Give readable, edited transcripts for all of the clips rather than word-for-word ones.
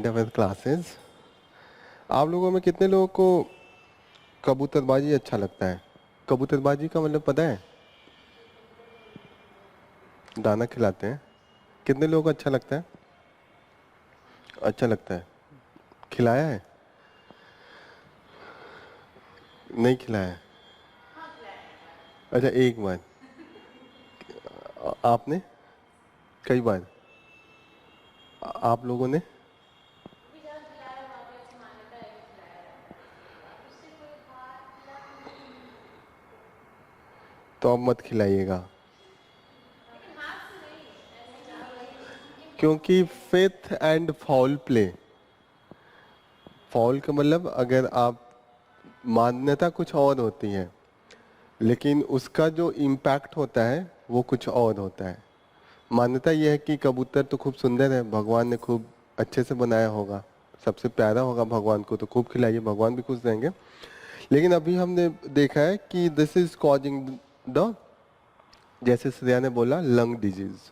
Classes. आप लोगों में कितने लोगों को कबूतरबाजी अच्छा लगता है? कबूतरबाजी का मतलब पता है? दाना खिलाते हैं। कितने लोगों को अच्छा लगता है? अच्छा लगता है। खिलाया है? नहीं खिलाया है? अच्छा, एक बार। आपने? कई बार? आप लोगों ने? तो अब मत खिलाइएगा, क्योंकि faith and foul play. Foul का मतलब अगर आप, मान्यता कुछ और होती है लेकिन उसका जो इम्पैक्ट होता है वो कुछ और होता है। मान्यता यह है कि कबूतर तो खूब सुंदर है, भगवान ने खूब अच्छे से बनाया होगा, सबसे प्यारा होगा भगवान को, तो खूब खिलाइए, भगवान भी खुश रहेंगे। लेकिन अभी हमने देखा है कि दिस इज कॉजिंग द, जैसे श्रेया ने बोला, लंग डिजीज।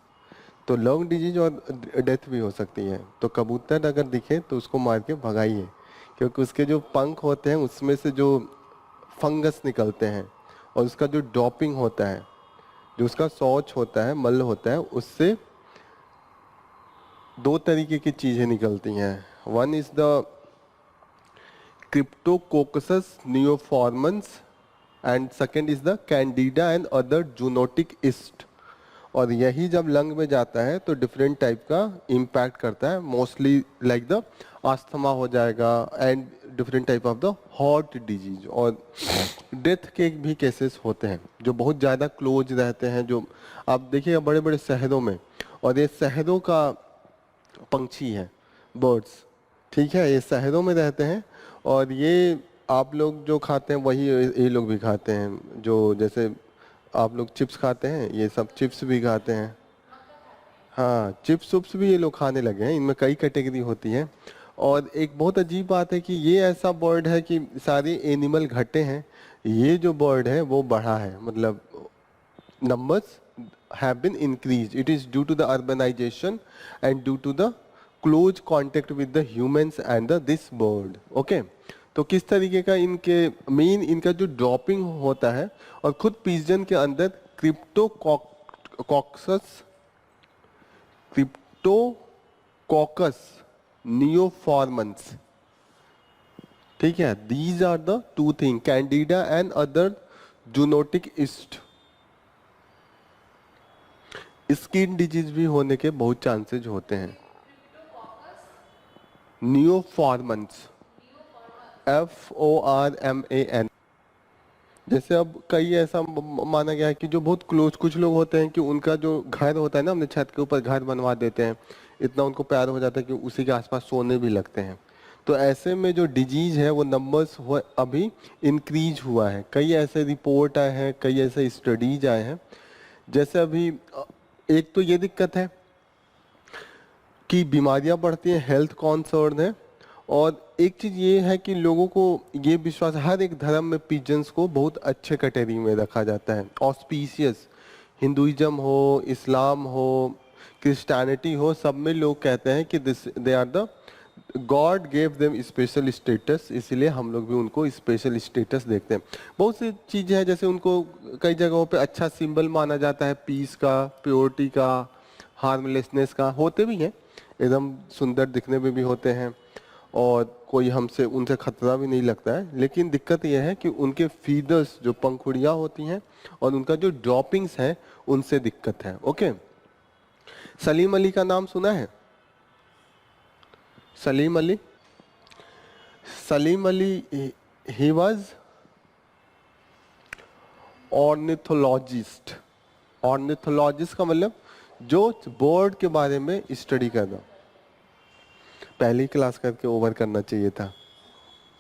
तो लंग डिजीज और डेथ भी हो सकती है। तो कबूतर अगर दिखे तो उसको मार के भगाइए, क्योंकि उसके जो पंख होते हैं उसमें से जो फंगस निकलते हैं और उसका जो ड्रॉपिंग होता है, जो उसका शौच होता है, मल होता है, उससे दो तरीके की चीजें निकलती हैं। One is the Cryptococcus नियोफॉर्मन्स and second is the Candida and other zoonotic east. और यही जब लंग में जाता है तो डिफरेंट टाइप का इम्पैक्ट करता है, मोस्टली लाइक द आस्थमा हो जाएगा and different type of the heart disease, और डेथ के भी केसेस होते हैं जो बहुत ज़्यादा क्लोज रहते हैं। जो आप देखिएगा बड़े बड़े शहरों में, और ये शहरों का पंछी है, बर्ड्स, ठीक है, ये शहरों में रहते हैं। और ये आप लोग जो खाते हैं वही ये लोग भी खाते हैं। जो जैसे आप लोग चिप्स खाते हैं, ये सब चिप्स भी खाते हैं। हाँ, चिप्स उप्स भी ये लोग खाने लगे हैं, इनमें कई कैटेगरी होती है। और एक बहुत अजीब बात है कि ये ऐसा बर्ड है कि सारे एनिमल घटे हैं, ये जो बर्ड है वो बढ़ा है, मतलब numbers have been increased. It is due to the urbanization and due to the close contact with the humans and this bird. Okay. तो किस तरीके का इनके मेन, इनका जो ड्रॉपिंग होता है, और खुद पिजन के अंदर क्रिप्टोकॉक्सस, क्रिप्टोकॉकस नियोफॉर्मन्स, ठीक है, these are the two thing, candida and other zoonotic yeast. Skin disease भी होने के बहुत चांसेस होते हैं। नियोफॉर्मन्स, FORMAN। जैसे अब कई ऐसा माना गया है कि जो बहुत क्लोज कुछ लोग होते हैं कि उनका जो घर होता है ना, हमने छत के ऊपर घर बनवा देते हैं, इतना उनको प्यार हो जाता है कि उसी के आसपास सोने भी लगते हैं। तो ऐसे में जो डिजीज है वो नंबर्स अभी इंक्रीज हुआ है। कई ऐसे रिपोर्ट आए हैं, कई ऐसे स्टडीज आए हैं। जैसे अभी एक तो ये दिक्कत है कि बीमारियां बढ़ती हैं, हेल्थ कॉन्सर्न है। और एक चीज ये है कि लोगों को ये विश्वास, हर एक धर्म में पिजन्स को बहुत अच्छे कैटेगरी में रखा जाता है, ऑस्पीशियस। हिंदुइज्म हो, इस्लाम हो, क्रिश्चियनिटी हो, सब में लोग कहते हैं कि this they are the god gave them special status, इसलिए हम लोग भी उनको स्पेशल स्टेटस देखते हैं। बहुत सी चीजें हैं, जैसे उनको कई जगहों पे अच्छा सिंबल माना जाता है, पीस का, प्योरिटी का, हार्मलेसनेस का, होते भी हैं, एकदम सुंदर दिखने में भी होते हैं, और कोई हमसे उनसे खतरा भी नहीं लगता है। लेकिन दिक्कत यह है कि उनके फीदर्स, जो पंखुड़ियाँ होती हैं, और उनका जो ड्रॉपिंग्स है, उनसे दिक्कत है। ओके। सलीम अली का नाम सुना है? Salim Ali, Salim Ali, he was ornithologist. Ornithologist का मतलब जो बर्ड के बारे में स्टडी करना। पहली क्लास करके ओवर करना चाहिए था।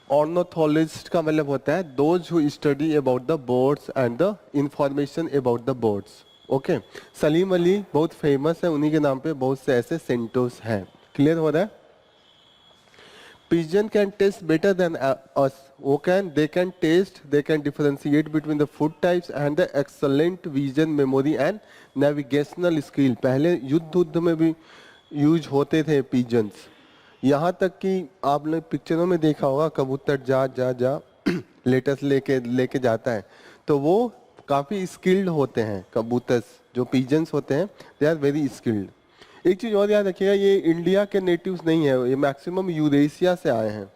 ऑर्निथोलॉजिस्ट का मतलब होता है those who study about the birds and the information about the birds. Okay. Salim Ali बहुत फेमस है, उन्हीं के नाम पे बहुत से ऐसे सेंटर्स हैं। क्लियर हो रहा है? Pigeon can taste better than us. They can taste, they can differentiate between the food types and the excellent vision, memory and navigational skill. पहले युद्ध में भी यूज होते थे पिजन्स। यहाँ तक कि आपने पिक्चरों में देखा होगा कबूतर जा जा जा लेटेस्ट लेके लेके जाता है, तो वो काफी स्किल्ड होते हैं कबूतर। जो पिजन्स होते हैं दे आर वेरी स्किल्ड। एक चीज और याद रखिएगा, ये इंडिया के नेटिव्स नहीं है, ये मैक्सिमम यूरेशिया से आए हैं।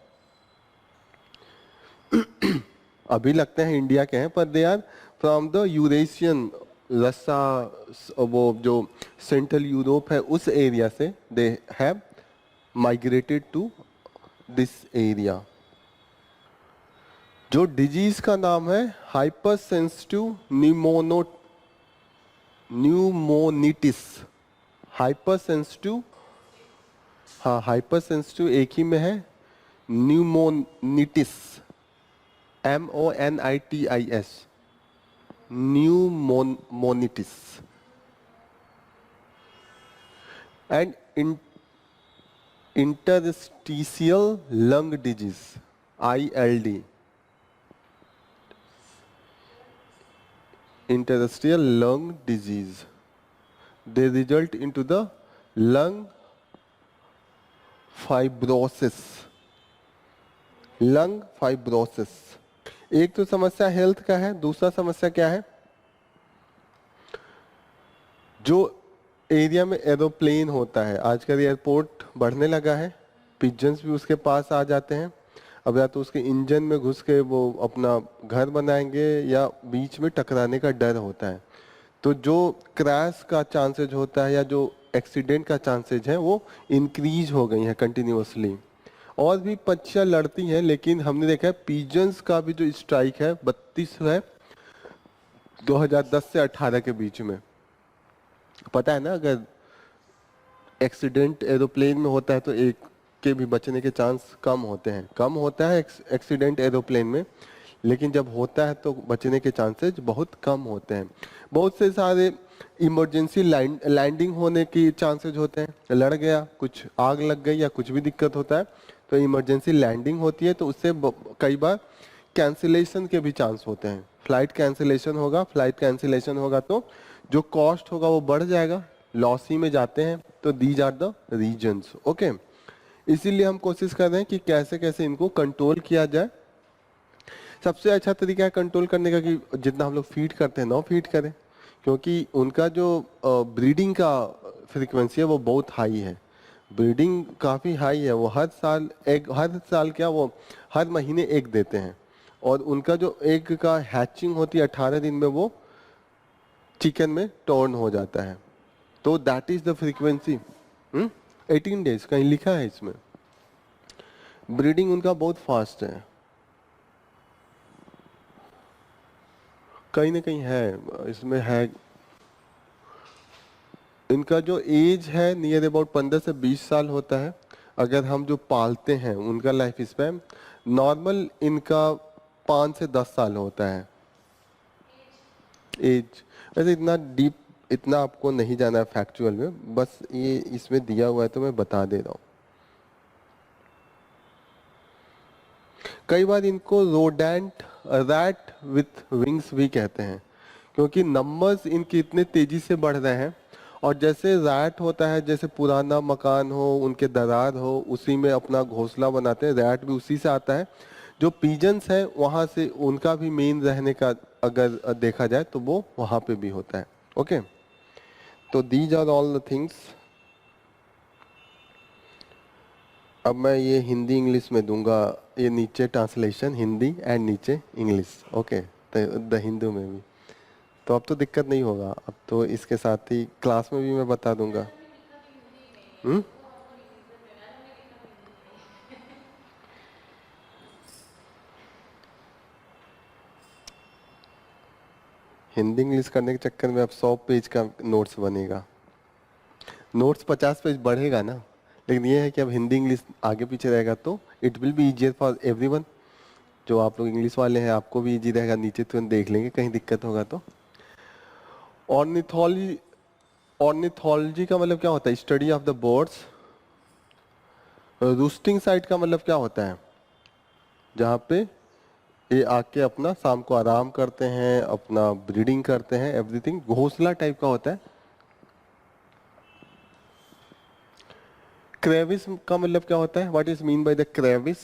अभी लगते हैं इंडिया के हैं, पर they are from the Eurasian, Russia, वो जो सेंट्रल यूरोप है उस एरिया से they have migrated to this area. जो डिजीज का नाम है hyper sensitive pneumonitis. Hyper sensitive, हाँ हाइपर सेंसिटिव एक ही में है, pneumonitis, MONITIS, pneumonitis. And interstitial lung disease, ILD, interstitial lung disease, they result into the lung fibrosis। lung fibrosis एक तो समस्या हेल्थ का है, दूसरा समस्या क्या है, जो एरिया में एरोप्लेन होता है, आजकल एयरपोर्ट बढ़ने लगा है, पिजन्स भी उसके पास आ जाते हैं। अब या तो उसके इंजन में घुस के वो अपना घर बनाएंगे या बीच में टकराने का डर होता है। तो जो क्रैश का चांसेज होता है या जो एक्सीडेंट का चांसेज है वो इंक्रीज हो गई है कंटिन्यूअसली। और भी पक्षियाँ लड़ती हैं, लेकिन हमने देखा है पिजन्स का भी जो स्ट्राइक है 32 है 2010 से 18 के बीच में। पता है ना, अगर एक्सीडेंट एरोप्लेन में होता है तो एक के भी बचने के चांस कम होते हैं, कम होता है एक्सीडेंट एरोप्लेन में, लेकिन जब होता है तो बचने के चांसेस बहुत कम होते हैं। बहुत से सारे इमरजेंसी लैंडिंग होने की चांसेस होते हैं, लड़ गया, कुछ आग लग गई या कुछ भी दिक्कत होता है तो इमरजेंसी लैंडिंग होती है, तो उससे कई बार कैंसिलेशन के भी चांस होते हैं। फ्लाइट कैंसिलेशन होगा तो जो कॉस्ट होगा वो बढ़ जाएगा, लॉस ही में जाते हैं। तो these are the reasons, okay. इसीलिए हम कोशिश कर रहे हैं कि कैसे कैसे इनको कंट्रोल किया जाए। सबसे अच्छा तरीका है कंट्रोल करने का कि जितना हम लोग फीड करते हैं 9 फीड करें, क्योंकि उनका जो ब्रीडिंग का फ्रीक्वेंसी है वो बहुत हाई है, ब्रीडिंग काफ़ी हाई है। वो हर साल क्या, वो हर महीने एग देते हैं, और उनका जो एग का हैचिंग होती है 18 दिन में वो चिकन में टर्न हो जाता है। तो that is the frequency. 18 days कहीं लिखा है इसमें। ब्रीडिंग उनका बहुत फास्ट है, कहीं ना कहीं है इसमें है। इनका जो एज है नियर अबाउट 15 से 20 साल होता है। अगर हम जो पालते हैं उनका लाइफ स्पैन नॉर्मल इनका 5 से 10 साल होता है एज। वैसे इतना डीप इतना आपको नहीं जाना है फैक्चुअल में, बस ये इसमें दिया हुआ है तो मैं बता दे रहा हूँ। कई बार इनको रोडेंट रैट विथ विंग्स भी कहते हैं, क्योंकि नंबर्स इनके इतने तेजी से बढ़ रहे हैं। और जैसे रैट होता है, जैसे पुराना मकान हो, उनके दरार हो, उसी में अपना घोंसला बनाते हैं, रैट भी उसी से आता है। जो पिजन्स है वहाँ से उनका भी मेन रहने का अगर देखा जाए तो वो वहाँ पे भी होता है, ओके। तो these are all the things. अब मैं ये हिंदी इंग्लिश में दूंगा, ये नीचे ट्रांसलेशन हिंदी एंड नीचे इंग्लिश, ओके, द हिंदू में भी। तो अब तो दिक्कत नहीं होगा, अब तो इसके साथ ही क्लास में भी मैं बता दूंगा। हिंदी इंग्लिश करने के चक्कर में अब 100 पेज का नोट्स बनेगा। नोट्स 50 पेज बढ़ेगा ना, लेकिन ये है कि अब हिंदी इंग्लिश आगे पीछे रहेगा तो it will be easier for everyone. जो आप लोग इंग्लिश वाले हैं आपको भी इजी रहेगा, नीचे तुरंत देख लेंगे कहीं दिक्कत होगा तो। ऑर्निथोलॉजी, ऑर्निथोलॉजी का मतलब क्या होता है? Study of the birds. रूस्टिंग site का मतलब क्या होता है? जहाँ पे ये आके अपना शाम को आराम करते हैं, अपना ब्रीडिंग करते हैं, एवरीथिंग घोंसला टाइप का होता है। क्रेविस का मतलब क्या होता है? What is mean by the crevice?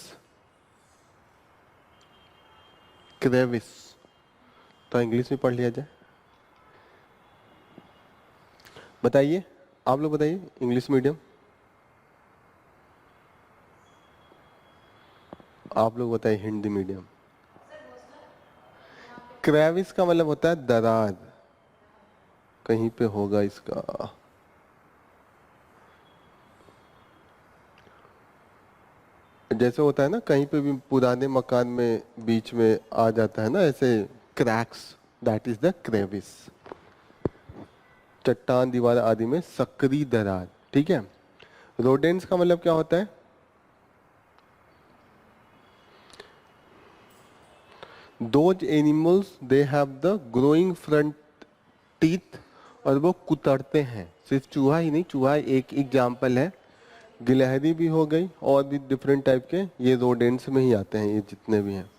Crevice तो इंग्लिश में पढ़ लिया जाए, बताइए, आप लोग बताइए, इंग्लिश मीडियम, आप लोग बताइए हिंदी मीडियम। क्रेविस का मतलब होता है दरार, कहीं पे होगा इसका, जैसे होता है ना कहीं पे भी पुराने मकान में बीच में आ जाता है ना ऐसे cracks, that is the crevice. चट्टान दीवार आदि में सक्रिय दरार, ठीक है। रोडेंट्स का मतलब क्या होता है? Those animals they have the growing front teeth, और वो कुतरते हैं। सिर्फ चूहा ही नहीं, चूहा एक एग्जाम्पल है, गिलहरी भी हो गई, और भी डिफरेंट टाइप के ये रोडेंट्स में ही आते हैं, ये जितने भी हैं।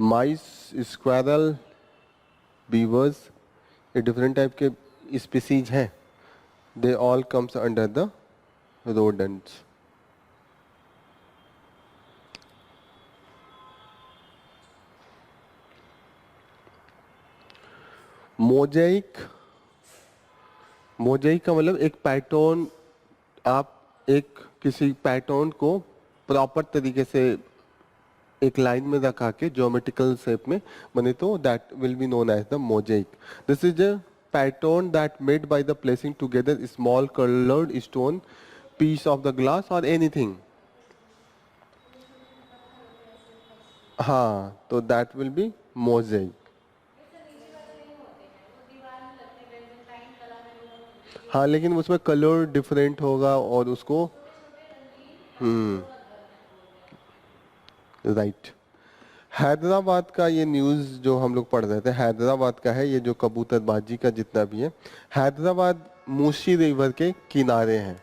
माइस, स्क्वायरल, बीवर्स, ये डिफरेंट टाइप के स्पीसीज हैं, they all comes under the rodents. Mosaic, mosaic का मतलब एक पैटर्न, आप एक किसी पैटर्न को प्रॉपर तरीके से एक लाइन में रखा के ज्योमेट्रिकल शेप में बने तो that will be known as the mosaic. This is a pattern that made by the placing together small coloured stone piece of the glass और एनीथिंग। हाँ, तो दैट विल बी मोजेइक। हाँ, लेकिन उसमें कलर डिफरेंट होगा और उसको राइट। हैदराबाद का ये न्यूज़ जो हम लोग पढ़ रहे थे, हैदराबाद का है ये जो कबूतरबाजी का जितना भी है। हैदराबाद मूसी रिवर के किनारे है,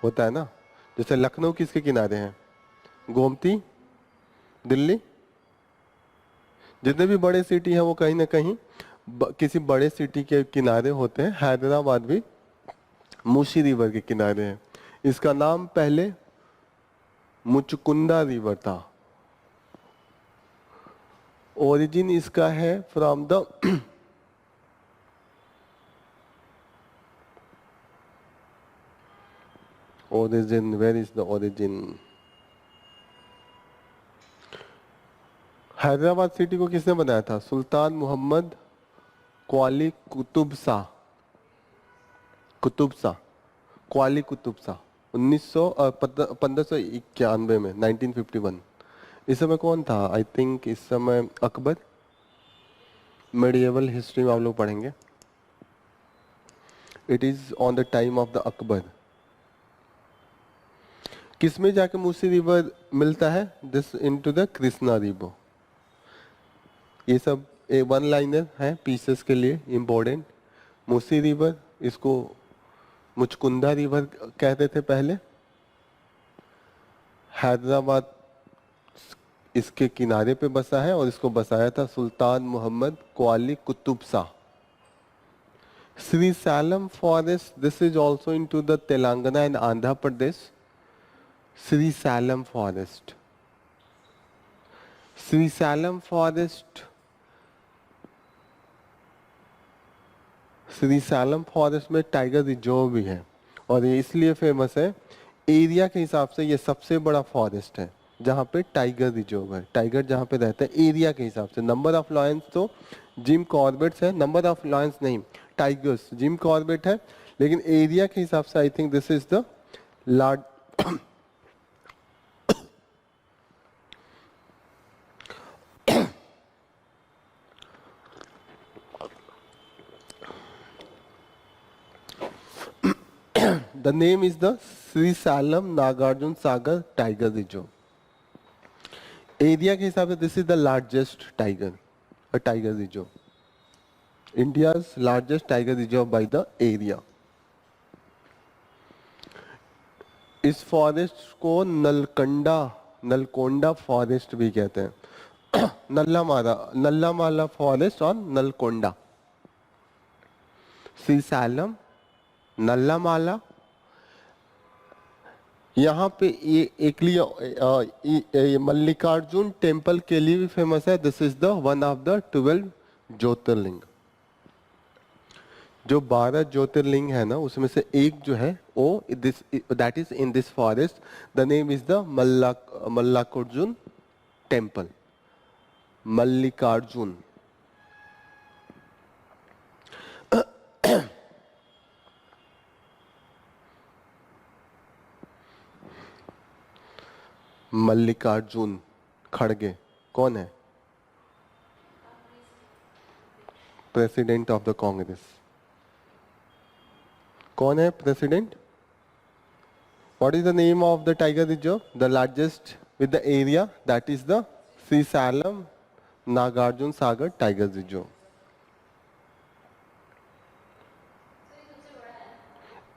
होता है ना, जैसे लखनऊ किसके किनारे है? गोमती, दिल्ली, जितने भी बड़े सिटी हैं वो कहीं ना कहीं किसी बड़े सिटी के किनारे होते हैं। हैदराबाद भी मूसी रिवर के किनारे है। इसका नाम पहले मुचकुंदा रिवर था। ओरिजिन इसका है from the origin, where is the origin? Hyderabad city को किसने बनाया था? सुल्तान मोहम्मद क्वाली कुतुब शाह, कुतुब शाह, क्वाली कुतुब शाह 1591 में, 1951। इस समय कौन था? आई थिंक इस समय अकबर। मेडिएवल हिस्ट्री में आप लोग पढ़ेंगे, it is on the time of the Akbar. किसमें जाके मूसी रिवर मिलता है? This into the Krishna river. ये सब वन लाइनर है पीसेस के लिए इम्पोर्टेंट। मूसी रिवर, इसको मुचकुंदा रिवर कहते थे पहले। हैदराबाद इसके किनारे पे बसा है और इसको बसाया था Sultan Mohammad Quli Qutub Shah. Srisailam forest, this is also into the Telangana and Andhra Pradesh. Srisailam forest, Srisailam forest, Srisailam forest में टाइगर रिजर्व भी है, और ये इसलिए फेमस है, एरिया के हिसाब से ये सबसे बड़ा फॉरेस्ट है जहाँ पे टाइगर रिजर्व है। टाइगर जहाँ पे रहते हैं एरिया के हिसाब से। नंबर ऑफ लॉयंस तो जिम कॉर्बेट्स है, नंबर ऑफ लॉयंस नहीं, टाइगर्स जिम कॉर्बेट है, लेकिन एरिया के हिसाब से I think this is the large. The name is the Sri Salam Nagarjun Sagar Tiger Reserve. Area के हिसाब से this is the largest tiger, a tiger reserve, India's largest tiger reserve by the area. इस forest को नलकोंडा forest भी कहते हैं। Nallamala forest और नलकोंडा। Shri slam, Nallamala यहाँ पे ये एक लिए मल्लिकार्जुन टेम्पल के लिए भी फेमस है। This is the one of the 12 ज्योतिर्लिंग। जो 12 ज्योतिर्लिंग है ना, उसमें से एक जो है वो this that is in this forest. The name is the Mallikarjun temple. Mallikarjun. Mallikarjun खड़गे कौन है? President of the Congress. कौन है president? What is the name of the tiger reserve? The largest with the area, that is the Sri Salem Nagarjun Sagar Tiger Reserve.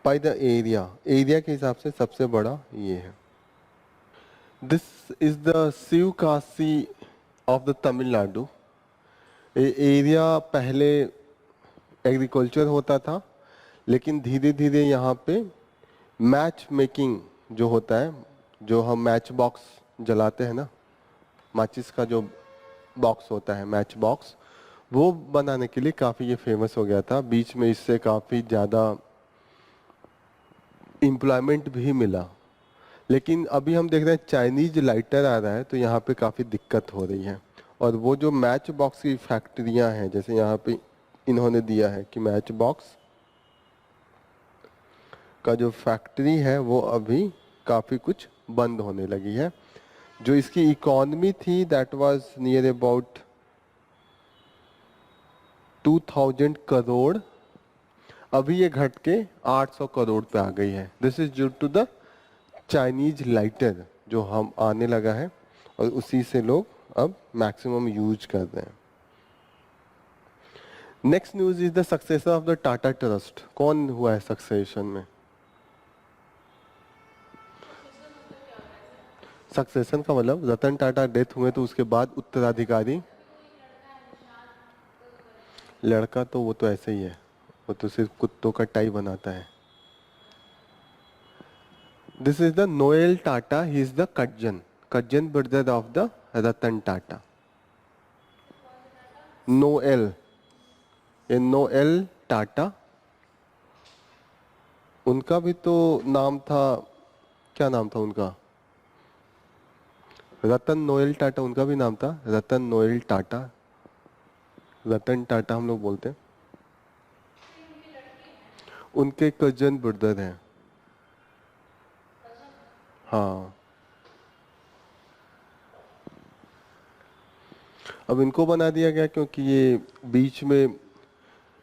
By the area के हिसाब से सबसे बड़ा ये है। This is the Sivkasi of the Tamil Nadu. Area पहले agriculture होता था, लेकिन धीरे धीरे यहाँ पे मैच मेकिंग जो होता है, जो हम मैच बॉक्स जलाते हैं ना, माचिस का जो बॉक्स होता है मैच बॉक्स, वो बनाने के लिए काफ़ी ये फेमस हो गया था। बीच में इससे काफ़ी ज़्यादा एम्प्लॉयमेंट भी मिला। लेकिन अभी हम देख रहे हैं चाइनीज लाइटर आ रहा है, तो यहाँ पे काफ़ी दिक्कत हो रही है। और वो जो मैच बॉक्स की फैक्ट्रियाँ हैं, जैसे यहाँ पे इन्होंने दिया है कि मैच बॉक्स का जो फैक्ट्री है वो अभी काफ़ी कुछ बंद होने लगी है। जो इसकी इकोनॉमी थी that was near about 2000 crore, अभी ये घट के 800 करोड़ पे आ गई है। This is due to the Chinese lighter जो हम आने लगा है, और उसी से लोग अब मैक्सिमम यूज कर रहे हैं। Next news is the successor of the Tata trust. कौन हुआ है सक्सेशन में? सक्सेशन का मतलब रतन टाटा डेथ हुए तो उसके बाद उत्तराधिकारी। लड़का तो वो तो ऐसे ही है, वो तो सिर्फ कुत्तों का टाई बनाता है। This is the Noel Tata, he is the cousin brother of the Ratan Tata. Noel, ये नोएल टाटा, उनका भी तो नाम था, क्या नाम था उनका? रतन नोएल टाटा उनका भी नाम था, रतन नोएल टाटा। रतन टाटा हम लोग बोलते हैं। उनके कजन ब्रदर हैं। हाँ, अब इनको बना दिया गया क्योंकि ये बीच में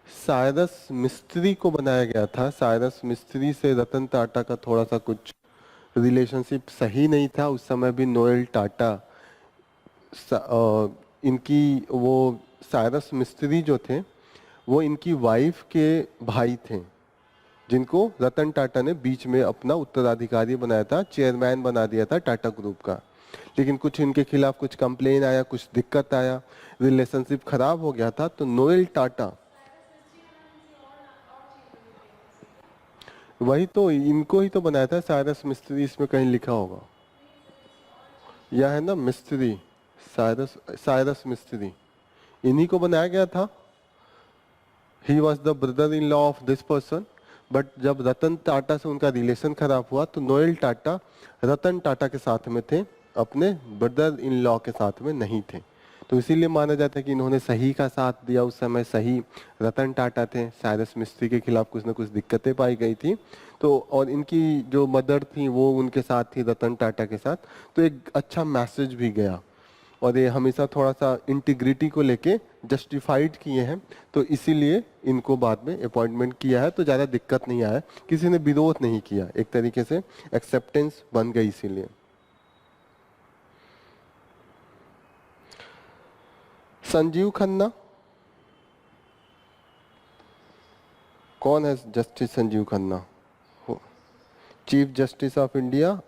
साइरस मिस्त्री को बनाया गया था। साइरस मिस्त्री से रतन टाटा का थोड़ा सा कुछ रिलेशनशिप सही नहीं था। उस समय भी नोएल टाटा इनकी वो साइरस मिस्त्री जो थे वो इनकी वाइफ के भाई थे, जिनको रतन टाटा ने बीच में अपना उत्तराधिकारी बनाया था, चेयरमैन बना दिया था टाटा ग्रुप का। लेकिन कुछ इनके खिलाफ कुछ कंप्लेन आया, कुछ दिक्कत आया, रिलेशनशिप खराब हो गया था, तो नोएल टाटा, वही तो इनको ही तो बनाया था साइरस मिस्त्री। इसमें कहीं लिखा होगा, यह है ना मिस्त्री, साइरस मिस्त्री, इन्हीं को बनाया गया था। He was the brother in law of this person. But जब रतन टाटा से उनका रिलेशन खराब हुआ तो नोएल टाटा रतन टाटा के साथ में थे, अपने ब्रदर इन लॉ के साथ में नहीं थे। तो इसीलिए माना जाता है कि इन्होंने सही का साथ दिया। उस समय सही रतन टाटा थे, साइरस मिस्त्री के खिलाफ कुछ ना कुछ दिक्कतें पाई गई थी, तो और इनकी जो मदर थी वो उनके साथ थी, रतन टाटा के साथ। तो एक अच्छा मैसेज भी गया, और ये हमेशा थोड़ा सा इंटीग्रिटी को लेके जस्टिफाइड किए हैं, तो इसीलिए इनको बाद में अपॉइंटमेंट किया है। तो ज़्यादा दिक्कत नहीं आया, किसी ने विरोध नहीं किया, एक तरीके से एक्सेप्टेंस बन गई इसीलिए। संजीव खन्ना, कौन है justice Sanjeev Khanna? Chief justice of India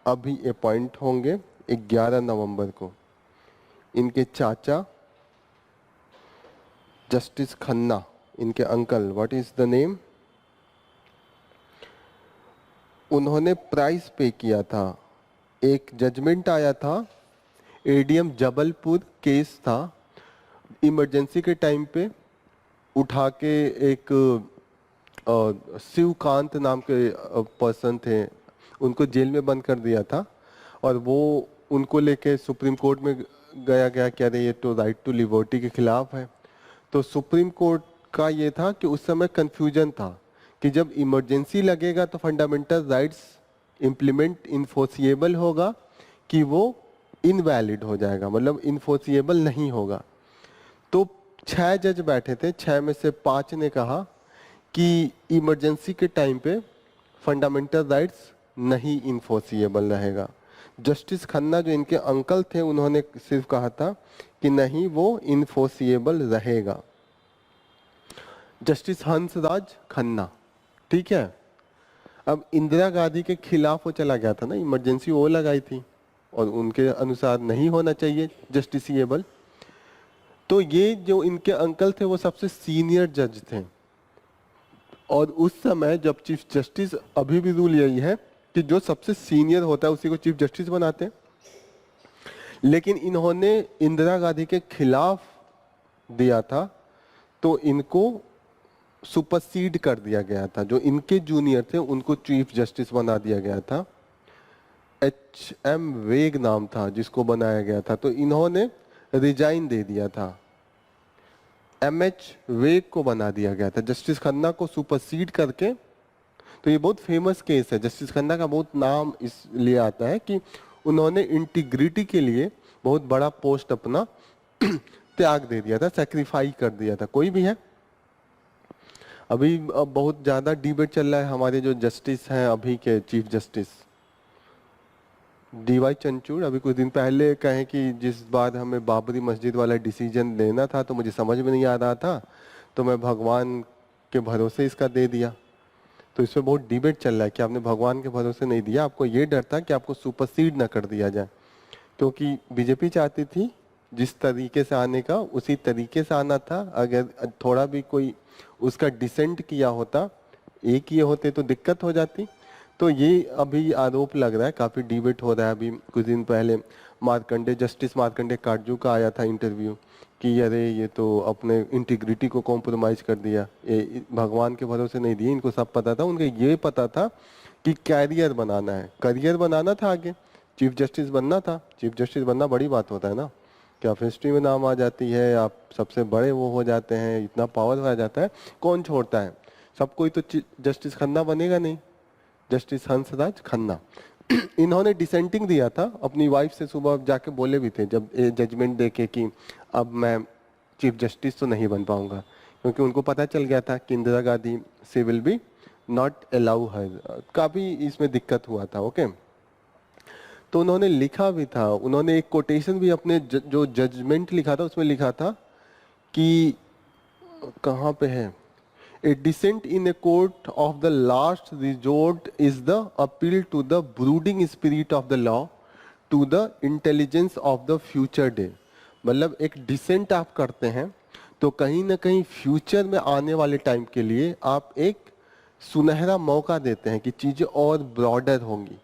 अभी अपॉइंट होंगे 11 नवंबर को। इनके चाचा जस्टिस खन्ना, इनके uncle, what is the name? उन्होंने प्राइस पे किया था। एक जजमेंट आया था, एडीएम जबलपुर केस था, इमरजेंसी के टाइम पे उठा के एक शिवकांत नाम के पर्सन थे, उनको जेल में बंद कर दिया था। और वो उनको लेके सुप्रीम कोर्ट में गया कि अरे ये तो राइट टू लिबर्टी के खिलाफ है। तो सुप्रीम कोर्ट का ये था कि उस समय कंफ्यूजन था कि जब इमरजेंसी लगेगा तो फंडामेंटल राइट्स इम्प्लीमेंट इन्फोर्सिएबल होगा कि वो इनवैलिड हो जाएगा, मतलब इन्फोर्सिएबल नहीं होगा। तो 6 जज बैठे थे, 6 में से 5 ने कहा कि इमरजेंसी के टाइम पे फंडामेंटल राइट्स नहीं इन्फोर्सिएबल रहेगा। जस्टिस खन्ना जो इनके अंकल थे, उन्होंने सिर्फ कहा था कि नहीं वो इन्फोर्सिएबल रहेगा। जस्टिस हंसराज खन्ना, ठीक है। अब इंदिरा गांधी के खिलाफ वो चला गया था ना, इमरजेंसी वो लगाई थी और उनके अनुसार नहीं होना चाहिए जस्टिसिएबल। तो ये जो इनके अंकल थे वो सबसे सीनियर जज थे, और उस समय जब चीफ जस्टिस, अभी भी रूल यही है कि जो सबसे सीनियर होता है उसी को चीफ जस्टिस बनाते हैं। लेकिन इन्होंने इंदिरा गांधी के खिलाफ दिया था तो इनको सुपरसीड कर दिया गया था। जो इनके जूनियर थे उनको चीफ जस्टिस बना दिया गया था। एच.एम. वेग नाम था जिसको बनाया गया था, तो इन्होंने रिजाइन दे दिया था। एम.एच. वेग को बना दिया गया था जस्टिस खन्ना को सुपरसीड करके। तो ये बहुत फेमस केस है, जस्टिस खन्ना का बहुत नाम इसलिए आता है कि उन्होंने इंटीग्रिटी के लिए बहुत बड़ा पोस्ट अपना त्याग दे दिया था, सेक्रीफाई कर दिया था। कोई भी है, अभी अब बहुत ज्यादा डिबेट चल रहा है हमारे जो जस्टिस हैं अभी के चीफ जस्टिस डीवाई चंद्रचूड़, अभी कुछ दिन पहले कहें कि जिस बार हमें बाबरी मस्जिद वाला डिसीजन लेना था तो मुझे समझ में नहीं आ रहा था, तो मैं भगवान के भरोसे इसका दे दिया। तो इसमें बहुत डिबेट चल रहा है कि आपने भगवान के भरोसे नहीं दिया, आपको ये डर था कि आपको सुपरसीड ना कर दिया जाए, क्योंकि बीजेपी चाहती थी जिस तरीके से आने का उसी तरीके से आना था। अगर थोड़ा भी कोई उसका डिसेंट किया होता, एक किए होते तो दिक्कत हो जाती। तो ये अभी आरोप लग रहा है, काफी डिबेट हो रहा है। अभी कुछ दिन पहले जस्टिस मार्कंडे काटजू का आया था इंटरव्यू कि अरे ये तो अपने इंटीग्रिटी को कॉम्प्रोमाइज कर दिया, ये भगवान के भरोसे नहीं दिए। इनको सब पता था, उनको ये पता था कि कैरियर बनाना है, करियर बनाना था, आगे चीफ जस्टिस बनना था। चीफ जस्टिस बनना बड़ी बात होता है ना, कि आप हिस्ट्री में नाम आ जाती है, आप सबसे बड़े वो हो जाते हैं, इतना पावर आ जाता है, कौन छोड़ता है। सब कोई तो जस्टिस खन्ना बनेगा नहीं, जस्टिस हंसराज खन्ना। इन्होंने डिसेंटिंग दिया था, अपनी वाइफ से सुबह जाके बोले भी थे जब जजमेंट देके कि अब मैं चीफ जस्टिस तो नहीं बन पाऊंगा, क्योंकि उनको पता चल गया था कि इंदिरा गांधी से will be not allow her, काफी इसमें दिक्कत हुआ था। ओके, तो उन्होंने लिखा भी था, उन्होंने एक कोटेशन भी अपने जो जजमेंट लिखा था उसमें लिखा था कि कहाँ पे है, A dissent in a court of the last resort is the appeal to the brooding spirit of the law, to the intelligence of the future day। मतलब एक डिसेंट आप करते हैं तो कहीं ना कहीं फ्यूचर में आने वाले टाइम के लिए आप एक सुनहरा मौका देते हैं कि चीजें और ब्रॉडर होंगी।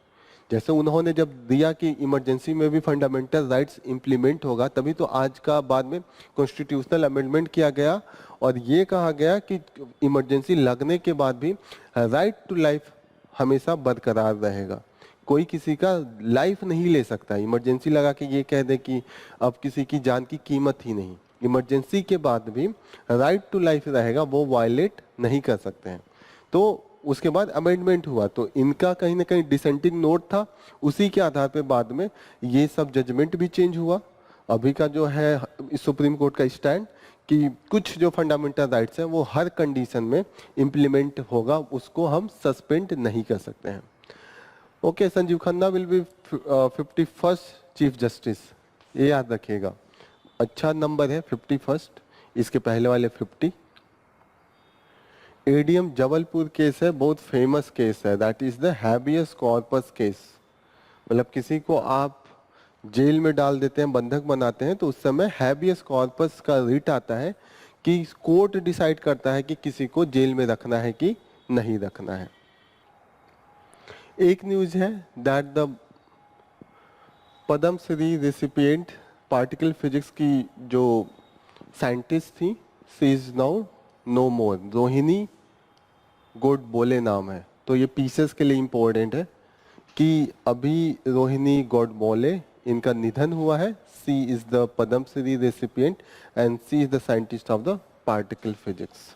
जैसे उन्होंने जब दिया कि इमरजेंसी में भी फंडामेंटल राइट्स इंप्लीमेंट होगा, तभी तो आज का बाद में कॉन्स्टिट्यूशनल अमेंडमेंट किया गया और ये कहा गया कि इमरजेंसी लगने के बाद भी राइट टू लाइफ हमेशा बरकरार रहेगा। कोई किसी का लाइफ नहीं ले सकता। इमरजेंसी लगा के ये कह दे कि अब किसी की जान की कीमत ही नहीं, इमरजेंसी के बाद भी राइट टू लाइफ रहेगा, वो वायलेट नहीं कर सकते हैं। तो उसके बाद अमेंडमेंट हुआ, तो इनका कहीं ना कहीं डिसेंटिंग नोट था, उसी के आधार पे बाद में ये सब जजमेंट भी चेंज हुआ। अभी का जो है सुप्रीम कोर्ट का स्टैंड कि कुछ जो फंडामेंटल राइट्स हैं वो हर कंडीशन में इम्प्लीमेंट होगा, उसको हम सस्पेंड नहीं कर सकते हैं। Okay, Sanjeev Khanna will be 51st chief justice, ये याद रखिएगा। अच्छा नंबर है 51st, इसके पहले वाले 50। एडीएम जबलपुर केस है, बहुत फेमस केस है, that is the habeas corpus case. मतलब किसी को आप जेल में डाल देते हैं, बंधक बनाते हैं, तो उस समय हैबियस कॉर्पस का रिट आता है कि कोर्ट डिसाइड करता है कि किसी को जेल में रखना है कि नहीं रखना है। एक न्यूज है that the Padma Shri recipient particle physics की जो साइंटिस्ट थी, सी इज नाउ नो मोर, रोहिणी गोडबोले नाम है। तो ये पीसेस के लिए इम्पोर्टेंट है कि अभी रोहिणी गोडबोले इनका निधन हुआ है। She is the Padma Shri recipient and she is the scientist of the particle physics.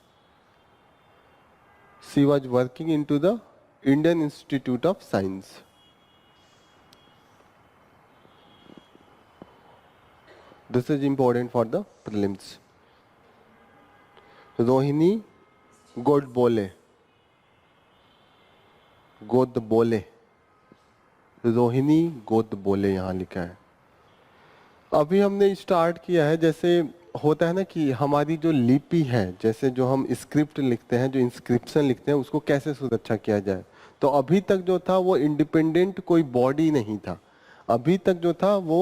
She was working in to the Indian Institute of Science. This is important for the prelims. Rohini Godbole, Godbole, Rohini Godbole यहाँ लिखा है। अभी हमने स्टार्ट किया है, जैसे होता है ना कि हमारी जो लिपि है, जैसे जो हम स्क्रिप्ट लिखते हैं, जो इंस्क्रिप्शन लिखते हैं, उसको कैसे सुरक्षा किया जाए। तो अभी तक जो था वो इंडिपेंडेंट कोई बॉडी नहीं था। अभी तक जो था वो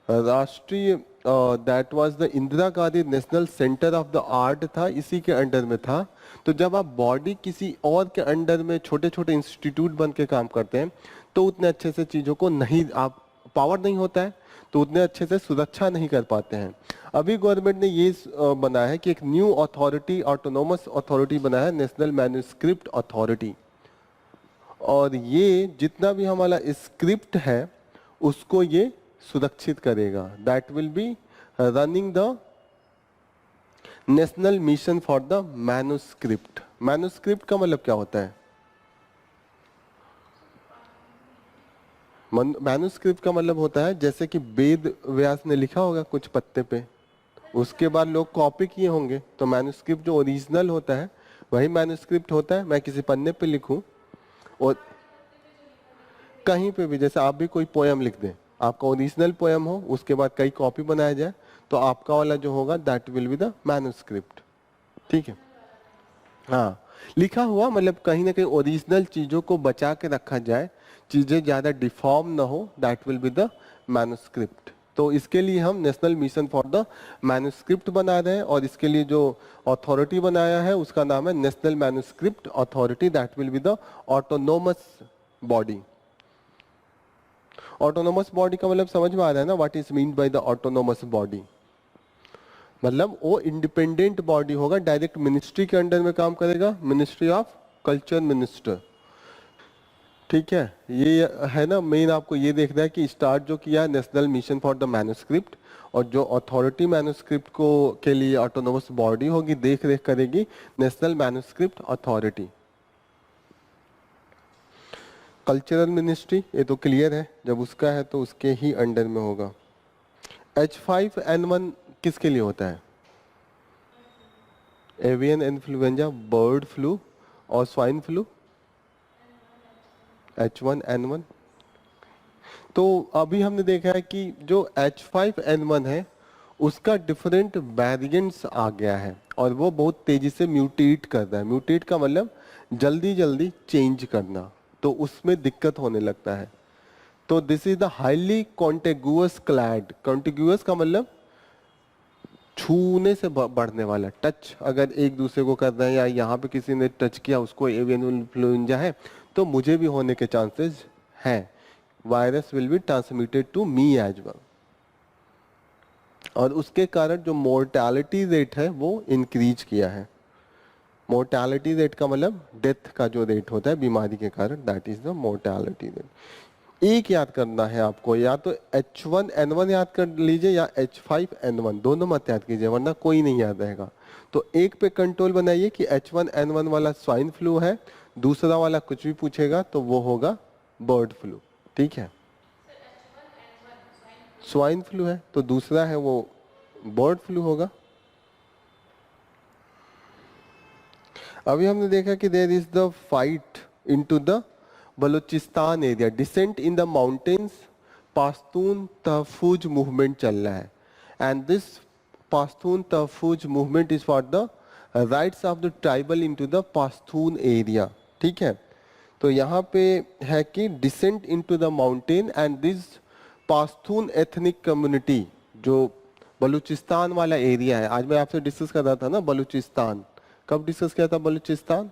राष्ट्रीय that was the Indira Gandhi national centre of the art था, इसी के अंडर में था। तो जब आप बॉडी किसी और के अंडर में छोटे छोटे इंस्टीट्यूट बन के काम करते हैं तो उतने अच्छे से चीज़ों को नहीं, आप पावर नहीं होता है तो उतने अच्छे से सुरक्षा नहीं कर पाते हैं। अभी गवर्नमेंट ने ये बनाया है कि एक न्यू अथॉरिटी, ऑटोनोमस अथॉरिटी बनाया है, नेशनल मैन्युस्क्रिप्ट अथॉरिटी। और ये जितना भी हमारा स्क्रिप्ट है उसको ये सुरक्षित करेगा। That will B running the national mission for the manuscript. Manuscript का मतलब क्या होता है? मैन्युस्क्रिप्ट का मतलब होता है जैसे कि वेद व्यास ने लिखा होगा कुछ पत्ते पे, उसके बाद लोग कॉपी किए होंगे, तो मैन्युस्क्रिप्ट जो ओरिजिनल होता है वही मैन्युस्क्रिप्ट होता है। मैं किसी पन्ने पे लिखूं और कहीं पे भी, जैसे आप भी कोई पोयम लिख दें, आपका ओरिजिनल पोयम हो, उसके बाद कई कॉपी बनाया जाए, तो आपका वाला जो होगा that will be the manuscript. ठीक है, हाँ, लिखा हुआ मतलब कहीं ना कहीं ओरिजिनल चीजों को बचा के रखा जाए, चीजें ज्यादा डिफॉर्म ना हो, that will be the manuscript. तो इसके लिए हम national mission for the manuscript बना रहे हैं, और इसके लिए जो अथॉरिटी बनाया है उसका नाम है national manuscript authority, that will be the autonomous body. Autonomous body का मतलब समझ में आ रहा है ना, what is mean by the autonomous body? मतलब वो इंडिपेंडेंट बॉडी होगा, डायरेक्ट मिनिस्ट्री के अंडर में काम करेगा, मिनिस्ट्री ऑफ कल्चर मिनिस्टर। ठीक है, ये है ना मेन। आपको ये देखना है कि स्टार्ट जो किया है national mission for the manuscript, और जो अथॉरिटी मैन्युस्क्रिप्ट को के लिए ऑटोनोमस बॉडी होगी, देख रेख करेगी, national manuscript authority. Cultural ministry ये तो क्लियर है, जब उसका है तो उसके ही अंडर में होगा। H5N1 किसके लिए होता है? एवियन इन्फ्लुएंजा, बर्ड फ्लू और स्वाइन फ्लू। H1N1। तो अभी हमने देखा है कि जो H5N1 है उसका डिफरेंट वेरिएंट्स आ गया है, और वो बहुत तेजी से म्यूटेट कर रहा है। म्यूटेट का मतलब जल्दी जल्दी चेंज करना, तो उसमें दिक्कत होने लगता है। तो this is the highly contiguous clade. Contiguous का मतलब छूने से बढ़ने वाला, टच अगर एक दूसरे को कर रहे हैं या यहाँ पे किसी ने टच किया उसको एवियन इन्फ्लुएंजा है, तो मुझे भी होने के चांसेस हैं। Virus will be transmitted to me as well, और उसके कारण जो मोर्टेलिटी रेट है वो इंक्रीज किया है। मोर्टेलिटी रेट का मतलब डेथ का जो रेट होता है बीमारी के कारण, that is the mortality rate. एक याद करना है आपको, या तो H1N1 याद कर लीजिए या H5N1, दोनों मत याद कीजिए वरना कोई नहीं याद रहेगा। तो एक पे कंट्रोल बनाइए कि H1N1 वाला स्वाइन फ्लू है, दूसरा वाला कुछ भी पूछेगा तो वो होगा बर्ड फ्लू। ठीक है, स्वाइन फ्लू है तो दूसरा है वो बर्ड फ्लू होगा। अभी हमने देखा कि there is the fight into the Balochistan area, dissent in the mountains, Pashtun Tahafuz movement चल रहा है। And this Pashtun Tahafuz movement is for the rights of the tribal into the Pashtun area. ठीक है, तो यहाँ पे है कि dissent into the mountain and this Pashtun ethnic community, जो बलूचिस्तान वाला एरिया है। आज मैं आपसे डिस्कस कर रहा था ना बलूचिस्तान, कब डिस्कस किया था Balochistan?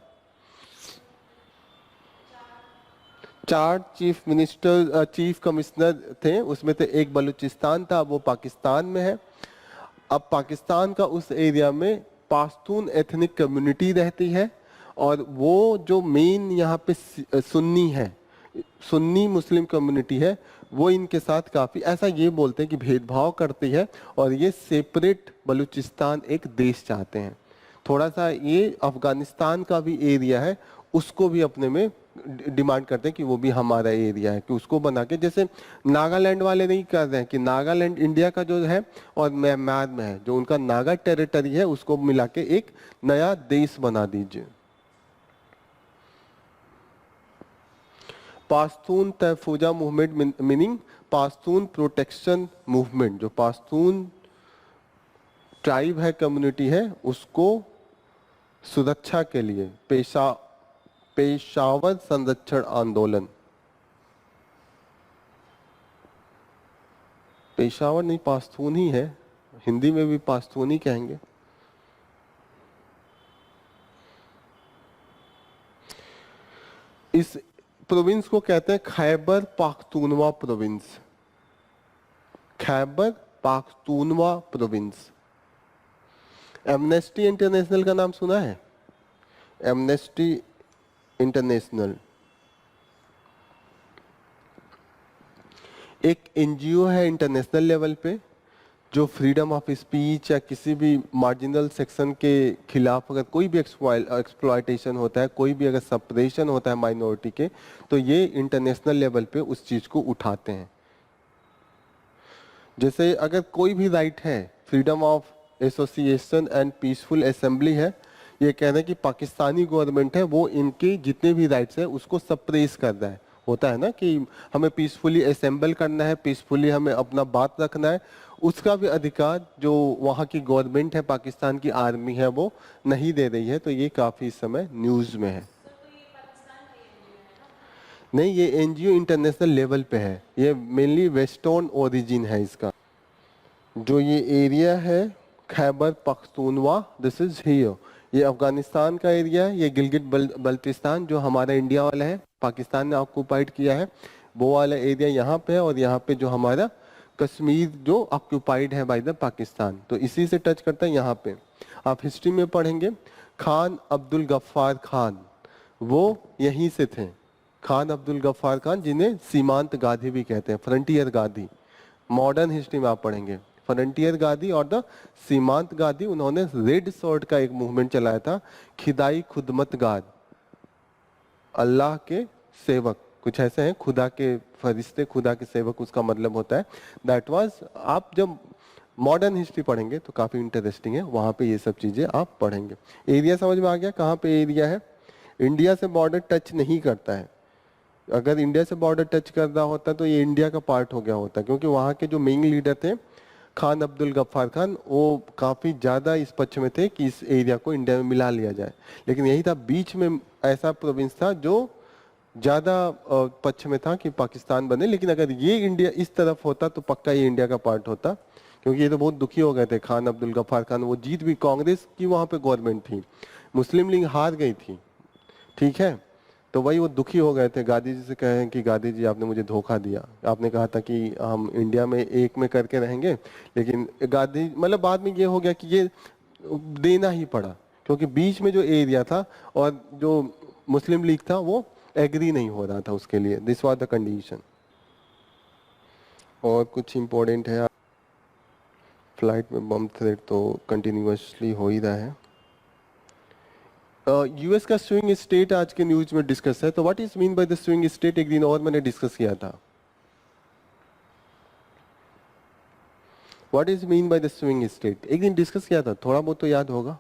4 chief minister chief commissioner थे, उसमें से एक बलूचिस्तान था, वो पाकिस्तान में है। अब पाकिस्तान का उस एरिया में पाश्तून एथनिक कम्युनिटी रहती है और वो जो मेन यहाँ पे सुन्नी है, सुन्नी मुस्लिम कम्युनिटी है, वो इनके साथ काफ़ी ऐसा ये बोलते हैं कि भेदभाव करती है और ये सेपरेट बलूचिस्तान एक देश चाहते हैं। थोड़ा सा ये अफगानिस्तान का भी एरिया है, उसको भी अपने में डिमांड करते हैं कि वो भी हमारा एरिया है, कि उसको बना के, जैसे नागालैंड वाले नहीं कर रहे हैं कि नागालैंड इंडिया का जो है और म्यांमार में है, जो उनका नागा टेरिटरी है उसको मिला के एक नया देश बना दीजिए। पाश्तून तहफूजा मूवमेंट मीनिंग पाश्तून प्रोटेक्शन मूवमेंट, जो पाश्तून ट्राइब है, कम्युनिटी है, उसको सुरक्षा के लिए पेशावर संरक्षण आंदोलन। पेशावर नहीं, पाश्तून ही है, हिंदी में भी पाश्तून ही कहेंगे। इस प्रोविंस को कहते हैं Khyber Pakhtunkhwa province. Khyber Pakhtunkhwa province. Amnesty International का नाम सुना है? एमनेस्टी इंटरनेशनल एक एनजीओ है इंटरनेशनल लेवल पे, जो फ्रीडम ऑफ स्पीच या किसी भी मार्जिनल सेक्शन के खिलाफ अगर कोई भी एक्सप्लॉयटेशन होता है, कोई भी अगर सप्रेशन होता है माइनॉरिटी के, तो ये इंटरनेशनल लेवल पे उस चीज़ को उठाते हैं। जैसे अगर कोई भी राइट है, freedom of association and peaceful assembly है, ये कह रहे हैं कि पाकिस्तानी गवर्नमेंट है वो इनके जितने भी राइट्स हैं उसको सप्रेस कर रहा है। होता है ना कि हमें पीसफुली असेंबल करना है, पीसफुली हमें अपना बात रखना है, उसका भी अधिकार जो वहाँ की गवर्नमेंट है, पाकिस्तान की आर्मी है, वो नहीं दे रही है। तो ये काफ़ी इस समय न्यूज़ में है। नहीं, ये एनजीओ इंटरनेशनल लेवल पे है, ये मेनली वेस्टर्न ओरिजिन है इसका। जो ये एरिया है Khyber Pakhtunkhwa, this is here, ये अफगानिस्तान का एरिया है। ये गिलगिट बल्तिस्तान जो हमारा इंडिया वाला है, पाकिस्तान ने ऑक्यूपाइड किया है, वो वाला एरिया यहाँ पे है। और यहाँ पे जो हमारा कश्मीर जो ऑक्यूपाइड है बाय द पाकिस्तान, तो इसी से टच करता है यहाँ पे। आप हिस्ट्री में पढ़ेंगे, खान अब्दुल गफ्फार खान वो यहीं से थे। खान अब्दुल गफ्फार खान, जिन्हें सीमांत गांधी भी कहते हैं, फ्रंटियर गांधी। मॉडर्न हिस्ट्री में आप पढ़ेंगे फ्रंटियर गांधी और द सीमांत गांधी। उन्होंने रेड शर्ट का एक मूवमेंट चलाया था, खिदाई खुदमतगार, अल्लाह के सेवक, कुछ ऐसे हैं, खुदा के फरिश्ते, खुदा के सेवक उसका मतलब होता है। दैट वाज, आप जब मॉडर्न हिस्ट्री पढ़ेंगे तो काफी इंटरेस्टिंग है, वहां पे ये सब चीजें आप पढ़ेंगे। एरिया समझ में आ गया कहाँ पे एरिया है? इंडिया से बॉर्डर टच नहीं करता है। अगर इंडिया से बॉर्डर टच कर रहा होता तो ये इंडिया का पार्ट हो गया होता, क्योंकि वहाँ के जो मेन लीडर थे खान अब्दुल गफ्फार खान, वो काफ़ी ज़्यादा इस पक्ष में थे कि इस एरिया को इंडिया में मिला लिया जाए। लेकिन यही था, बीच में ऐसा प्रोविंस था जो ज़्यादा पक्ष में था कि पाकिस्तान बने। लेकिन अगर ये इंडिया इस तरफ होता तो पक्का ये इंडिया का पार्ट होता, क्योंकि ये तो बहुत दुखी हो गए थे खान अब्दुल गफ्फार खान। वो जीत भी, कांग्रेस की वहाँ पे गवर्नमेंट थी, मुस्लिम लीग हार गई थी, ठीक है, तो वही वो दुखी हो गए थे। गांधी जी से कहें कि गांधी जी आपने मुझे धोखा दिया, आपने कहा था कि हम इंडिया में एक में करके रहेंगे, लेकिन गांधी मतलब बाद में ये हो गया कि ये देना ही पड़ा, क्योंकि बीच में जो एरिया था और जो मुस्लिम लीग था वो एग्री नहीं हो रहा था उसके लिए। This was the condition. और कुछ इम्पोर्टेंट है, फ्लाइट में बम थ्रेट तो कंटिन्यूसली हो ही रहा है। यूएस का स्विंग स्टेट आज के न्यूज में डिस्कस है, तो what is mean by the swing state एक दिन और मैंने डिस्कस किया था। What is mean by the swing state एक दिन डिस्कस किया था, थोड़ा बहुत तो याद होगा।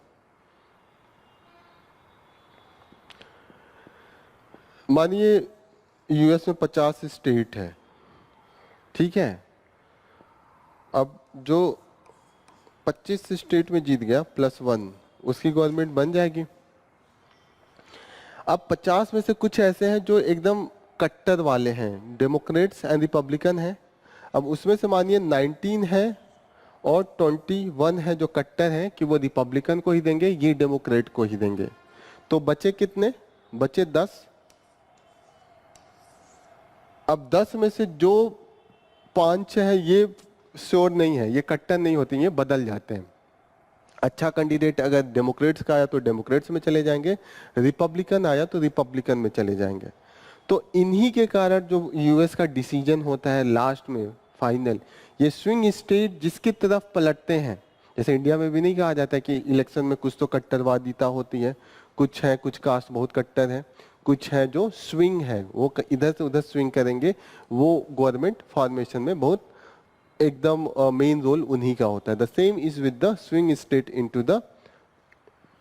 मानिए यूएस में 50 स्टेट है, ठीक है, अब जो 25 स्टेट में जीत गया +1, उसकी गवर्नमेंट बन जाएगी। अब 50 में से कुछ ऐसे हैं जो एकदम कट्टर वाले हैं, डेमोक्रेट्स एंड रिपब्लिकन हैं। अब उसमें से मानिए 19 है और 21 है जो कट्टर हैं कि वो रिपब्लिकन को ही देंगे, ये डेमोक्रेट को ही देंगे। तो बचे कितने? बचे 10। अब 10 में से जो 5-6 है ये श्योर नहीं है, ये कट्टर नहीं होते, ये बदल जाते हैं। अच्छा कैंडिडेट अगर डेमोक्रेट्स का आया तो डेमोक्रेट्स में चले जाएंगे, रिपब्लिकन आया तो रिपब्लिकन में चले जाएंगे। तो इन्हीं के कारण जो यूएस का डिसीजन होता है लास्ट में फाइनल, ये स्विंग स्टेट जिसकी तरफ पलटते हैं, जैसे इंडिया में भी नहीं कहा जाता है कि इलेक्शन में कुछ तो कट्टरवादिता होती है, कुछ है, कुछ कास्ट बहुत कट्टर है, कुछ है जो स्विंग है, वो इधर से उधर स्विंग करेंगे, वो गवर्नमेंट फॉर्मेशन में बहुत एकदम मेन रोल उन्हीं का होता है। The same is with the swing state into the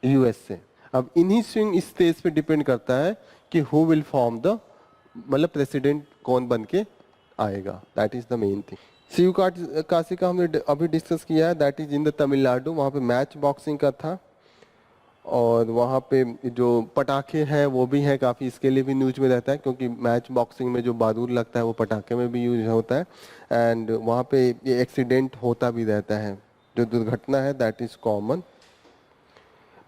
USA. अब इन्हीं स्विंग स्टेट्स पे डिपेंड करता है कि हु विल फॉर्म द, मतलब प्रेसिडेंट कौन बन के आएगा, that is the main thing. Sivakasi का हमने अभी डिस्कस किया है, that is in the Tamil Nadu, वहाँ पे मैच बॉक्सिंग का था। और वहाँ पे जो पटाखे हैं वो भी हैं काफ़ी, इसके लिए भी न्यूज में रहता है, क्योंकि मैच बॉक्सिंग में जो बारूद लगता है वो पटाखे में भी यूज होता है। एंड वहाँ पे ये एक्सीडेंट होता भी रहता है, जो दुर्घटना है that is common.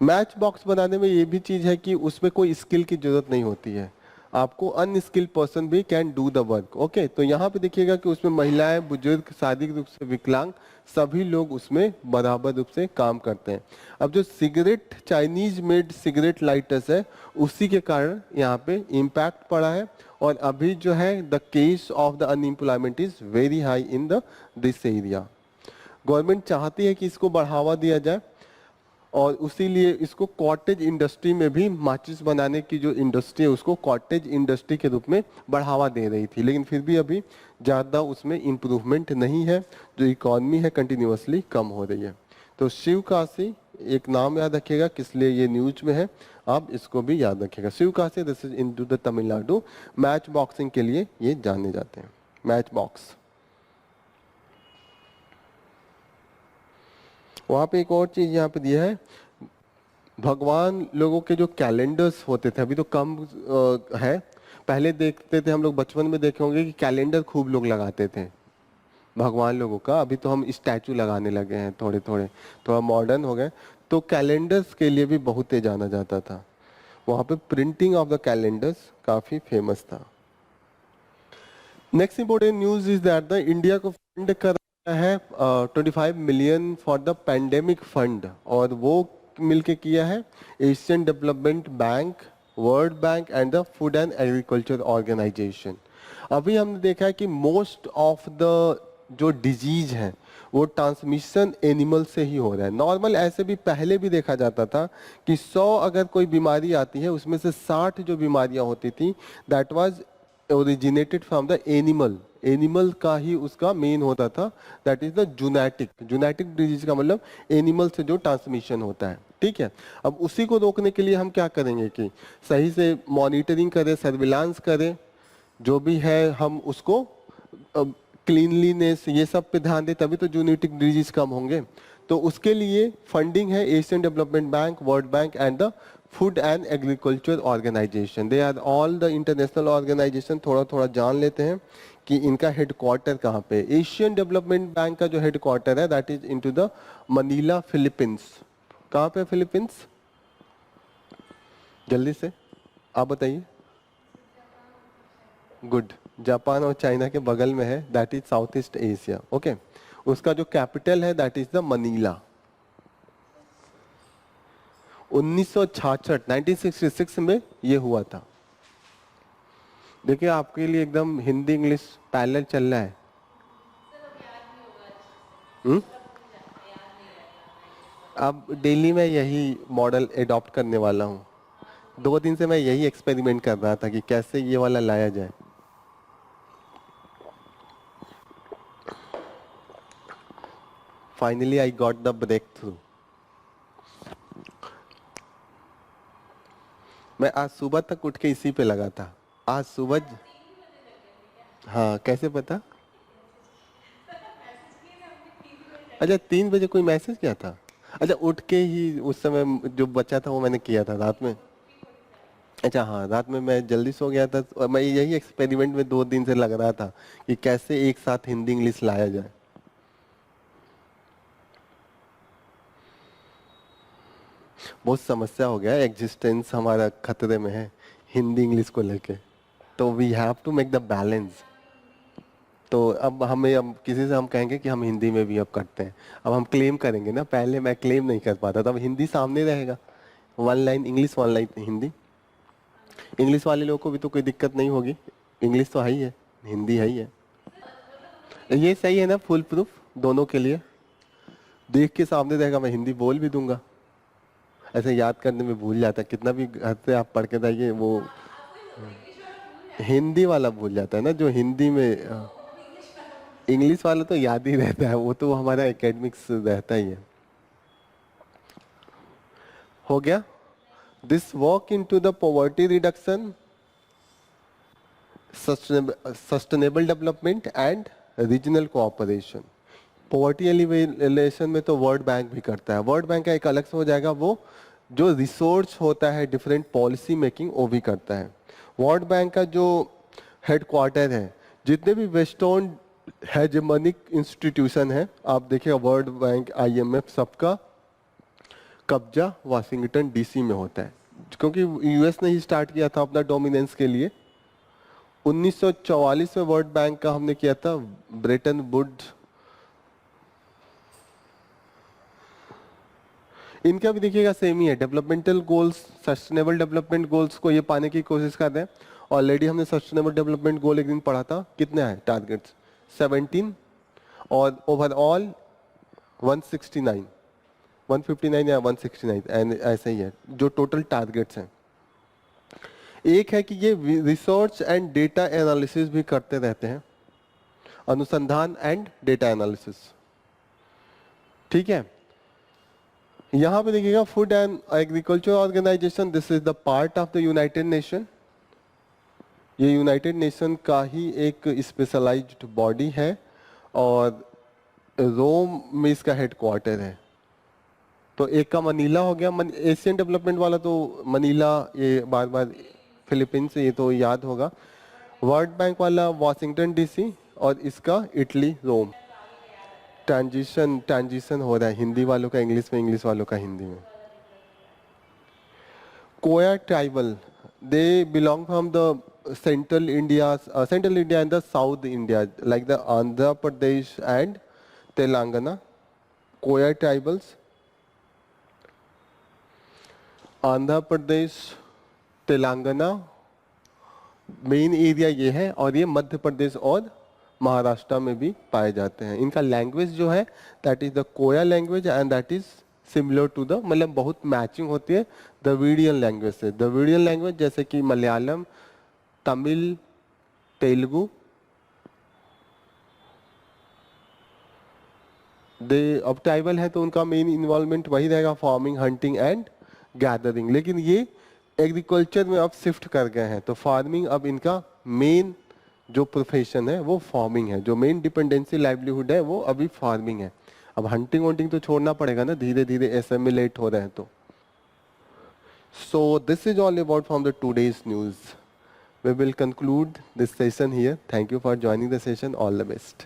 Match box बनाने में ये भी चीज़ है कि उसमें कोई स्किल की जरूरत नहीं होती है, आपको अनस्किल्ड पर्सन भी can do the work. Okay, तो यहाँ पे देखिएगा कि उसमें महिलाएं, बुजुर्ग, शारीरिक रूप से विकलांग, सभी लोग उसमें बराबर रूप से काम करते हैं। अब जो cigarette, Chinese made cigarette lighters है, उसी के कारण यहाँ पे इम्पैक्ट पड़ा है। और अभी जो है the case of the unemployment is very high in the this area. Government चाहती है कि इसको बढ़ावा दिया जाए, और उसीलिए इसको कॉटेज इंडस्ट्री में भी, माचिस बनाने की जो इंडस्ट्री है उसको कॉटेज इंडस्ट्री के रूप में बढ़ावा दे रही थी, लेकिन फिर भी अभी ज़्यादा उसमें इम्प्रूवमेंट नहीं है, जो इकॉनमी है कंटिन्यूसली कम हो रही है। तो शिव काशी एक नाम याद रखिएगा, किस लिए ये न्यूज में है, आप इसको भी याद रखिएगा। Sivakasi, this is in to the Tamil Nadu, match boxing के लिए ये जाने जाते हैं, मैच बॉक्स। वहाँ पे एक और चीज यहाँ पे दिया है, भगवान लोगों के जो कैलेंडर्स होते थे, अभी तो कम है, पहले देखते थे हम लोग, बचपन में देखे होंगे कि कैलेंडर खूब लोग लगाते थे भगवान लोगों का। अभी तो हम स्टैचू लगाने लगे हैं, थोड़े थोड़े थोड़ा मॉडर्न हो गए। तो कैलेंडर्स के लिए भी बहुत ही जाना जाता था, वहाँ पे प्रिंटिंग ऑफ द कैलेंडर्स काफी फेमस था। Next important news is that the India को फंड कर है 25 million for the pandemic fund, और वो मिलके किया है Asian Development Bank, World Bank and the Food and Agriculture Organization. अभी हमने देखा है कि मोस्ट ऑफ द जो डिजीज है वो ट्रांसमिशन एनिमल से ही हो रहा है। नॉर्मल ऐसे भी पहले भी देखा जाता था कि 100 अगर कोई बीमारी आती है, उसमें से 60 जो बीमारियां होती थी that was originated from the animal, animal का ही उसका मेन होता था, दैट इज द जूनैटिक। जूनैटिक डिजीज का मतलब एनिमल से जो ट्रांसमिशन होता है, ठीक है। अब उसी को रोकने के लिए हम क्या करेंगे कि सही से मॉनिटरिंग करें, सर्विलांस करें, जो भी है हम उसको क्लीनलीनेस ये सब पे ध्यान दें, तभी तो जूनैटिक डिजीज कम होंगे। तो उसके लिए फंडिंग है Asian Development Bank, World Bank and the Food and Agriculture Organization, they are all the international organization. थोड़ा थोड़ा जान लेते हैं कि इनका हेडक्वार्टर कहाँ पे। एशियन डेवलपमेंट बैंक का जो हेडक्वार्टर है that is into the Manila, Philippines. कहाँ पे फिलीपींस, जल्दी से आप बताइए। गुड, जापान और चाइना के बगल में है, that is south east Asia. Okay, उसका जो कैपिटल है दैट इज द मनीला। 1966 1966 में ये हुआ था। देखिए आपके लिए एकदम हिंदी इंग्लिश पैरेलल चल रहा है। हम्म, अब डेली में यही मॉडल एडॉप्ट करने वाला हूँ। 2 दिन से मैं यही एक्सपेरिमेंट कर रहा था कि कैसे ये वाला लाया जाए। Finally I got the breakthrough. मैं आज सुबह तक उठ के इसी पे लगा था, आज सुबह। हाँ, कैसे पता? अच्छा, 3 बजे कोई मैसेज किया था? अच्छा, उठ के ही उस समय जो बचा था वो मैंने किया था रात में। अच्छा हाँ, रात में मैं जल्दी सो गया था, और मैं यही एक्सपेरिमेंट में 2 दिन से लग रहा था कि कैसे एक साथ हिंदी इंग्लिश लाया जाए। बहुत समस्या हो गया, एग्जिस्टेंस हमारा खतरे में है हिंदी इंग्लिश को लेके। तो we have to make the balance. तो अब किसी से हम कहेंगे कि हम हिंदी में भी अब करते हैं। अब हम क्लेम करेंगे ना, पहले मैं क्लेम नहीं कर पाता था, अब हिंदी सामने रहेगा, 1 line English 1 line Hindi. English वाले लोगों को भी तो कोई दिक्कत नहीं होगी, इंग्लिश तो है ही है, हिंदी है ही है। ये सही है ना, फुल प्रूफ दोनों के लिए। देख के सामने रहेगा, मैं हिंदी बोल भी दूंगा। ऐसे याद करने में भूल जाता है, कितना भी घर से आप पढ़ के जाइए, वो हिंदी वाला भूल जाता है ना, जो हिंदी में। इंग्लिश वाला तो याद ही रहता है, वो तो हमारा एकेडमिक्स रहता ही है। हो गया। This work into the poverty reduction, sustainable development and regional cooperation. Poverty alleviation में तो वर्ल्ड बैंक भी करता है, वर्ल्ड बैंक का एक अलग से हो जाएगा, वो जो रिसोर्स होता है डिफरेंट पॉलिसी मेकिंग वो भी करता है। वर्ल्ड बैंक का जो हेडक्वार्टर है, जितने भी वेस्टर्न हेजेमोनिक इंस्टीट्यूशन है, आप देखिएगा वर्ल्ड बैंक, आईएमएफ, सबका कब्जा वाशिंगटन डीसी में होता है, क्योंकि यूएस ने ही स्टार्ट किया था अपना डोमिनेंस के लिए। 1944 में वर्ल्ड बैंक का हमने किया था, ब्रेटन वुड्स। इनका भी देखिएगा सेम ही है, developmental goals, sustainable development goals को ये पाने की कोशिश कर रहे हैं। ऑलरेडी हमने सस्टेनेबल डेवलपमेंट गोल एक दिन पढ़ा था, कितने हैं टारगेट्स, 17, और ओवरऑल 169, 159 या 169 एंड ऐसे ही है जो टोटल टारगेट्स हैं। एक है कि ये रिसर्च एंड डेटा एनालिसिस भी करते रहते हैं, अनुसंधान एंड डेटा एनालिसिस। ठीक है, यहां पे देखिएगा Food and Agriculture Organization, this is the part of the United Nation. ये यूनाइटेड नेशन का ही एक स्पेशलाइज्ड बॉडी है और रोम में इसका हेडक्वार्टर है। तो एक का मनीला हो गया, एशियन डेवलपमेंट वाला तो मनीला, ये बार बार फिलीपींस, ये तो याद होगा। वर्ल्ड बैंक वाला वाशिंगटन डीसी, और इसका इटली रोम। ट्रांजिशन हो रहा है, हिंदी वालों का इंग्लिश में, इंग्लिश वालों का हिंदी में। Koya tribal, they belong from the central India and the South India, like the Andhra Pradesh and Telangana. Koya tribals, Andhra Pradesh, Telangana main area ये है, और ये मध्य प्रदेश और महाराष्ट्र में भी पाए जाते हैं। इनका लैंग्वेज जो है that is the Koya language, and that is similar to the, मतलब बहुत मैचिंग होती है द्रविडियन लैंग्वेज से। द्रविडियन लैंग्वेज जैसे कि मलयालम, तमिल, तेलुगु, अब ट्राइबल है तो उनका मेन इन्वॉल्वमेंट वही रहेगा, फार्मिंग, हंटिंग एंड गैदरिंग। लेकिन ये एग्रीकल्चर में अब शिफ्ट कर गए हैं, तो फार्मिंग अब इनका मेन जो प्रोफेशन है वो फार्मिंग है, जो मेन डिपेंडेंसी लाइवलीहुड है वो अभी फार्मिंग है। अब हंटिंग वंटिंग तो छोड़ना पड़ेगा ना, धीरे धीरे एसेमिलेट हो रहे हैं तो। So this is all about from the today's news. We will conclude this session here. Thank you for joining the session. All the best.